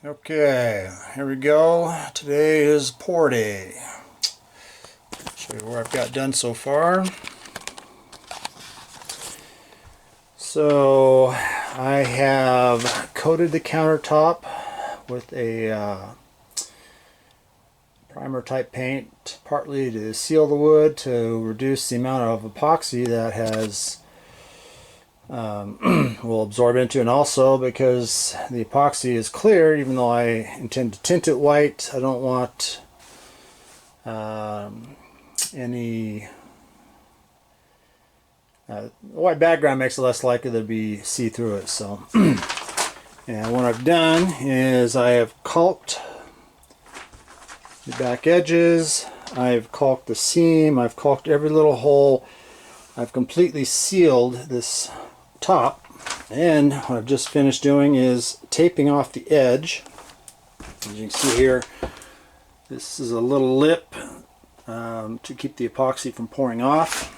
Okay, here we go. Today is pour day. Show you what I've got done so far. So I have coated the countertop with a primer type paint, partly to seal the wood to reduce the amount of epoxy that has will absorb into, and also because the epoxy is clear, even though I intend to tint it white, I don't want any white background makes it less likely to be see through it. So and what I've done is I have caulked the back edges, I've caulked the seam, I've caulked every little hole, I've completely sealed this top, and what I've just finished doing is taping off the edge. As you can see here, this is a little lip to keep the epoxy from pouring off.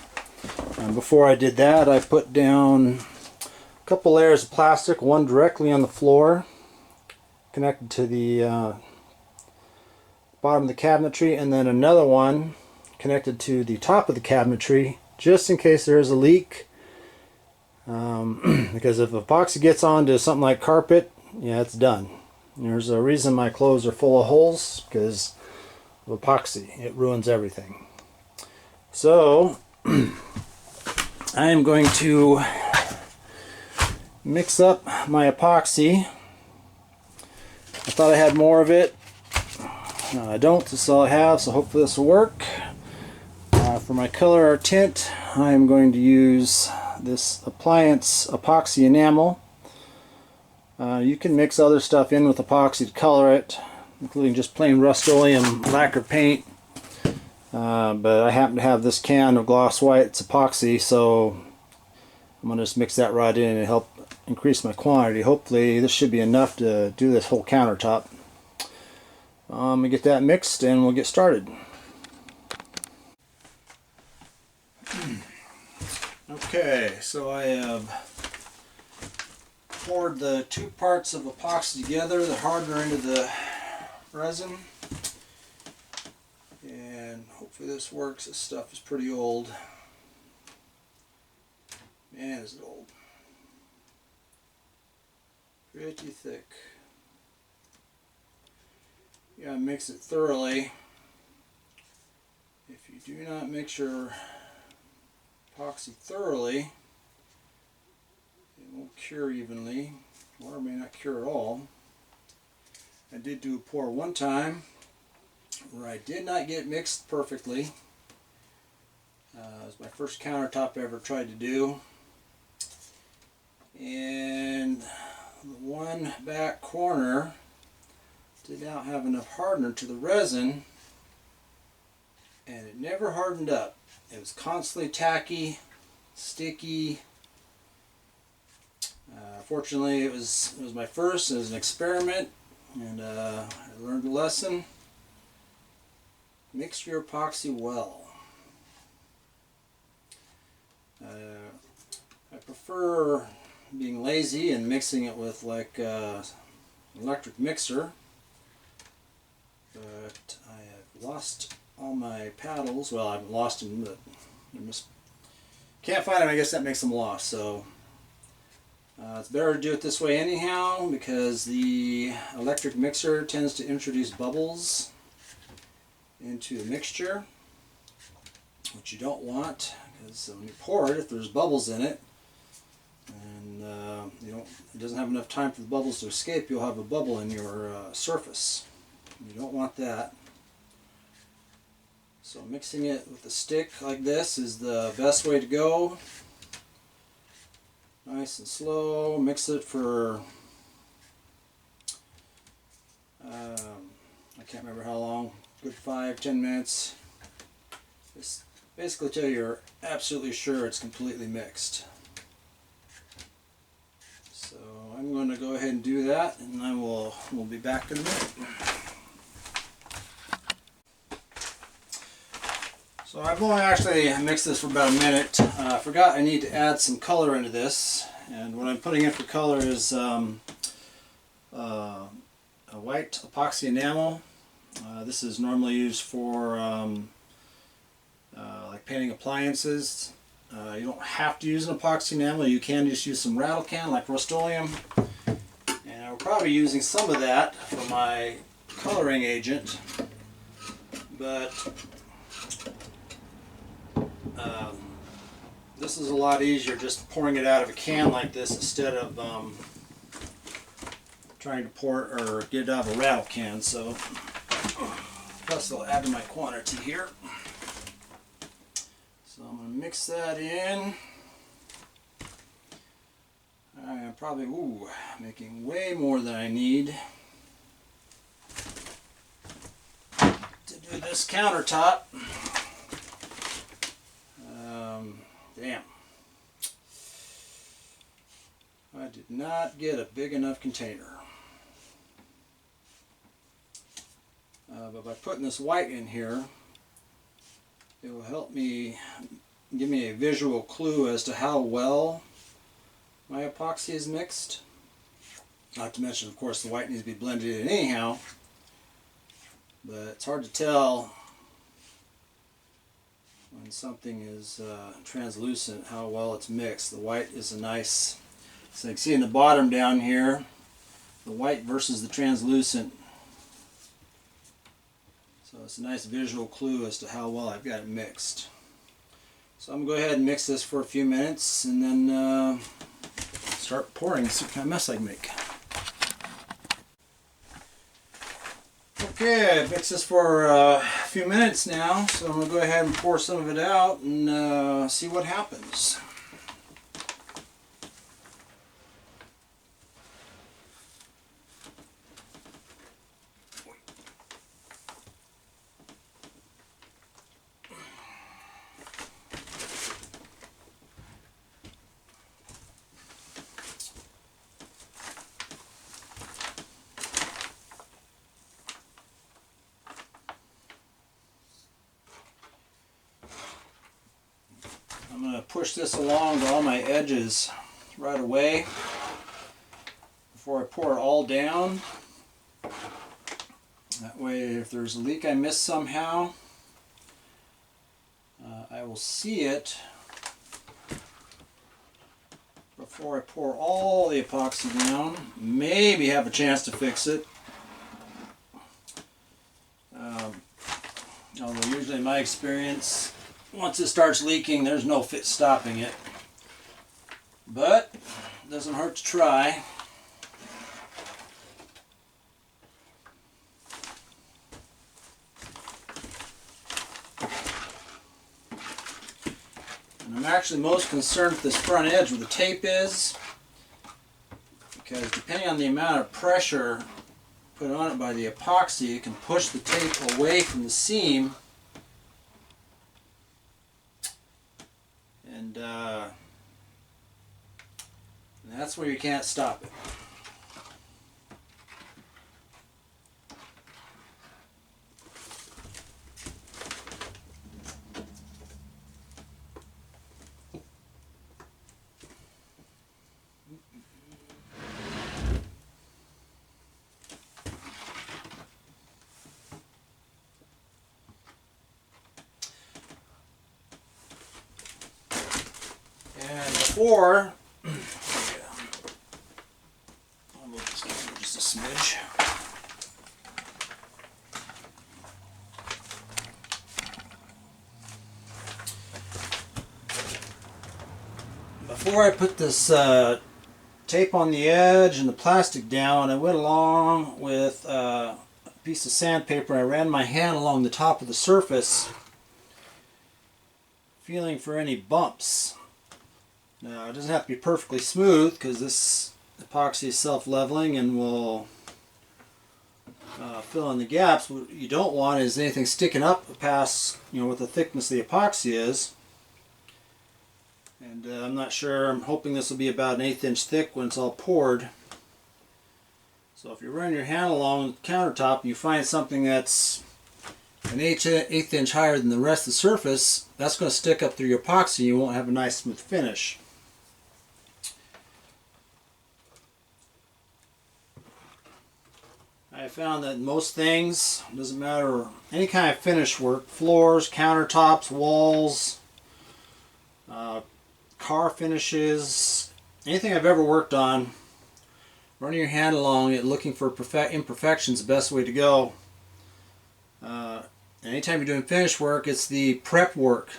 And before I did that, I put down a couple layers of plastic, one directly on the floor connected to the bottom of the cabinetry, and then another one connected to the top of the cabinetry, just in case there is a leak. Because if epoxy gets onto something like carpet, yeah, it's done. And there's a reason my clothes are full of holes, because of epoxy. It ruins everything. So I am going to mix up my epoxy. I thought I had more of it. No, I don't. This is all I have, so hopefully this will work. For my color or tint, I am going to use this appliance epoxy enamel. You can mix other stuff in with epoxy to color it, including just plain Rust-Oleum lacquer paint. But I happen to have this can of gloss white. It's epoxy, so I'm going to just mix that right in and help increase my quantity. Hopefully this should be enough to do this whole countertop. I'm going to get that mixed and we'll get started. Okay, so I have poured the two parts of epoxy together, the hardener into the resin, and hopefully this works. This stuff is pretty old. Man, is it old. Pretty thick. You gotta mix it thoroughly. If you do not mix your epoxy thoroughly, it won't cure evenly, or may not cure at all. I did do a pour one time where I did not get mixed perfectly. It was my first countertop I ever tried to do, and the one back corner did not have enough hardener to the resin, and it never hardened up. It was constantly tacky, sticky. Fortunately, it was my first. It was an experiment, and I learned a lesson. Mix your epoxy well. I prefer being lazy and mixing it with like an electric mixer, but I have lost all my paddles. Well, I haven't lost them, but I just can't find them. I guess that makes them lost. So it's better to do it this way anyhow, because the electric mixer tends to introduce bubbles into the mixture, which you don't want, because when you pour it, if there's bubbles in it and it doesn't have enough time for the bubbles to escape, you'll have a bubble in your surface. You don't want that. So mixing it with a stick like this is the best way to go. Nice and slow. Mix it for I can't remember how long. Good 5-10 minutes. Just basically till you're absolutely sure it's completely mixed. So I'm going to go ahead and do that, and then we'll be back in a minute. So I've only actually mixed this for about a minute. I forgot I need to add some color into this, and what I'm putting in for color is a white epoxy enamel. This is normally used for like painting appliances. You don't have to use an epoxy enamel. You can just use some rattle can like Rust-Oleum. And I'm probably using some of that for my coloring agent. But this is a lot easier just pouring it out of a can like this instead of trying to pour or get it out of a rattle can. So plus I'll add to my quantity here. So I'm going to mix that in. I'm probably making way more than I need to do this countertop. Damn. I did not get a big enough container. But by putting this white in here, it will help me give me a visual clue as to how well my epoxy is mixed. Not to mention, of course, the white needs to be blended in anyhow. But it's hard to tell when something is translucent how well it's mixed. The white is a nice, so you can see in the bottom down here, the white versus the translucent. So it's a nice visual clue as to how well I've got it mixed. So I'm going to go ahead and mix this for a few minutes and then start pouring and see what kind of mess I can make. Okay, I've mixed this for a few minutes now, so I'm going to go ahead and pour some of it out and see what happens. I'm going to push this along to all my edges right away before I pour it all down. That way, if there's a leak I missed somehow, I will see it before I pour all the epoxy down. Maybe have a chance to fix it. Although usually in my experience, once it starts leaking, there's no fit stopping it. But it doesn't hurt to try. And I'm actually most concerned with this front edge where the tape is, because depending on the amount of pressure put on it by the epoxy, it can push the tape away from the seam. And that's where you can't stop it. And before, I'll move this camera just a smidge. Before I put this tape on the edge and the plastic down, I went along with a piece of sandpaper. I ran my hand along the top of the surface, feeling for any bumps. Now, it doesn't have to be perfectly smooth because this epoxy is self-leveling and will fill in the gaps. What you don't want is anything sticking up past, what the thickness of the epoxy is. And I'm not sure, I'm hoping this will be about an 1/8 inch thick when it's all poured. So if you run your hand along the countertop and you find something that's an 1/8 inch higher than the rest of the surface, that's going to stick up through your epoxy and you won't have a nice smooth finish. I I found that most things, doesn't matter, any kind of finish work, floors, countertops, walls, car finishes, anything I've ever worked on, running your hand along it, looking for imperfections, the best way to go. Anytime you're doing finish work, it's the prep work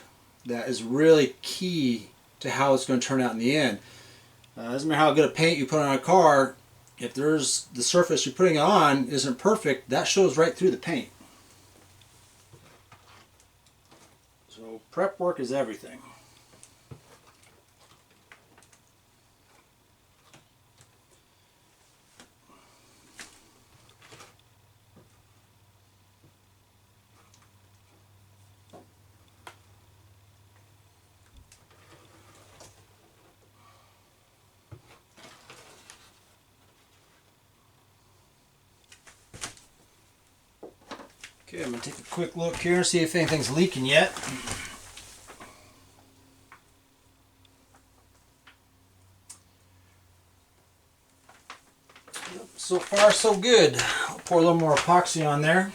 that is really key to how it's going to turn out in the end. Doesn't matter how good a paint you put on a car, if there's the surface you're putting it on isn't perfect, that shows right through the paint. So prep work is everything. Okay, I'm going to take a quick look here and see if anything's leaking yet. So far so good. I'll pour a little more epoxy on there.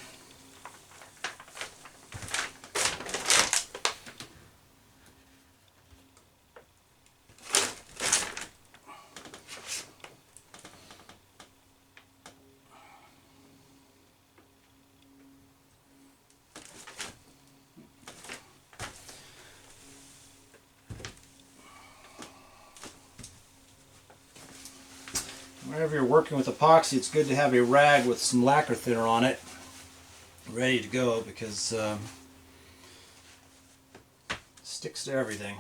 Whenever you're working with epoxy, it's good to have a rag with some lacquer thinner on it ready to go, because it sticks to everything.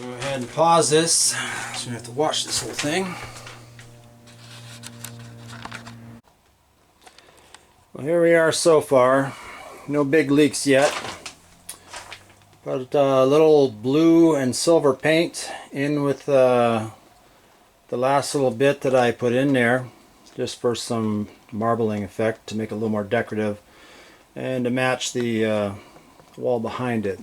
Go ahead and pause this, so you don't have to watch this whole thing. Well, here we are so far. No big leaks yet. Put a little blue and silver paint in with the last little bit that I put in there, just for some marbling effect to make it a little more decorative and to match the wall behind it.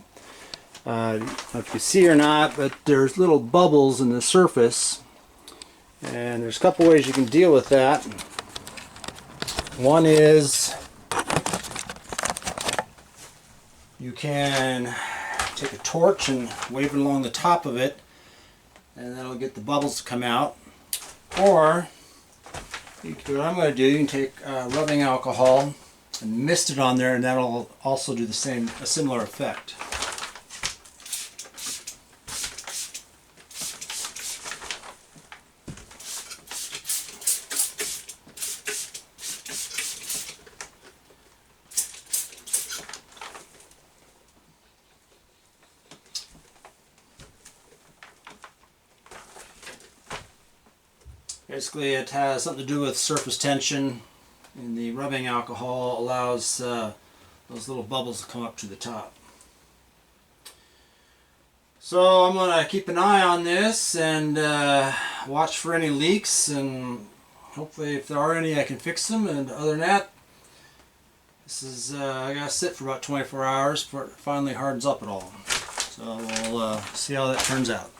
I don't know if you see or not, but there's little bubbles in the surface, and there's a couple ways you can deal with that. One is you can take a torch and wave it along the top of it, and that'll get the bubbles to come out. Or you can do what I'm going to do. You can take rubbing alcohol and mist it on there, and that'll also do the same, a similar effect. Basically, it has something to do with surface tension, and the rubbing alcohol allows those little bubbles to come up to the top. So I'm going to keep an eye on this and watch for any leaks, and hopefully if there are any I can fix them. And other than that, this is I got to sit for about 24 hours before it finally hardens up at all. So we'll see how that turns out.